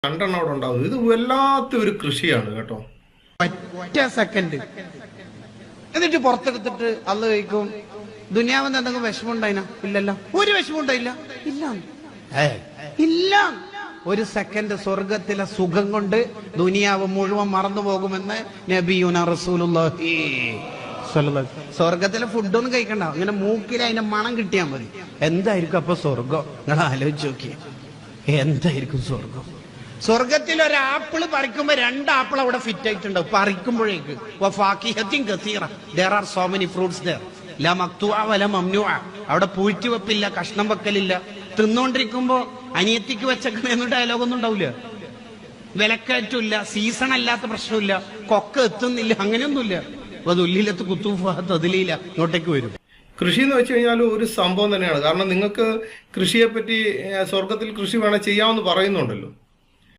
രണ്ടെണ്ണം അവിടെ ഉണ്ടാവും. ഇത് വല്ലാത്ത ഒരു കൃഷിയാണ് കേട്ടോ. ഒറ്റ സെക്കൻഡ് എന്നിട്ട് പുറത്തെടുത്തിട്ട് അള്ള കഴിക്കും. ദുനിയാവെന്ന് എന്തെങ്കിലും വിഷമം ഉണ്ടായിന? ഇല്ലല്ലോ. ഒരു വിഷമം ഉണ്ടായില്ല. ഇല്ല ഇല്ല. ഒരു സെക്കൻഡ് സ്വർഗത്തിലെ സുഖം കൊണ്ട് ദുനിയാവ് മുഴുവൻ മറന്നു പോകുമെന്ന് നബിയുനാ റസൂലുള്ളാഹി സ്വല്ലല്ലാഹു അലൈഹി വസല്ലം. സ്വർഗത്തിലെ ഫുഡൊന്നും കഴിക്കണ്ട, ഇങ്ങനെ മൂക്കിൽ അതിന്റെ മണം കിട്ടിയാൽ മതി. എന്തായിരിക്കും അപ്പൊ സ്വർഗം? നിങ്ങൾ ആലോചിച്ച് നോക്കി, എന്തായിരിക്കും സ്വർഗം? സ്വർഗത്തിൽ ഒരു ആപ്പിള് പറിക്കുമ്പോ 2 ആപ്പിൾ അവിടെ ഫിറ്റ് ആയിട്ടുണ്ടാവും. പറിക്കുമ്പോഴേക്ക് there are so many fruits there. ലാ മഖ്തുഅ വലാ മംനുഅ. അവിടെ പൂഴ്ത്തി വെപ്പില്ല, കഷ്ണം വെക്കലില്ല. തിന്നോണ്ടിരിക്കുമ്പോ അനിയത്തിക്ക് വെച്ചേക്കണെന്ന് ഡയലോഗൊന്നും ഉണ്ടാവില്ല. വിലക്കയറ്റില്ല, സീസൺ അല്ലാത്ത പ്രശ്നമില്ല, കൊക്ക എത്തുന്നില്ല, അങ്ങനെയൊന്നുമില്ല. അതുല്ലിലത്ത് കുത്തൂഫത്ത് അതിലില്ല, ഇങ്ങോട്ടേക്ക് വരും. കൃഷി എന്ന് വെച്ച് കഴിഞ്ഞാൽ ഒരു സംഭവം തന്നെയാണ്. കാരണം നിങ്ങൾക്ക് കൃഷിയെ പറ്റി സ്വർഗത്തിൽ കൃഷി വേണേൽ ചെയ്യാമെന്ന് പറയുന്നുണ്ടല്ലോ.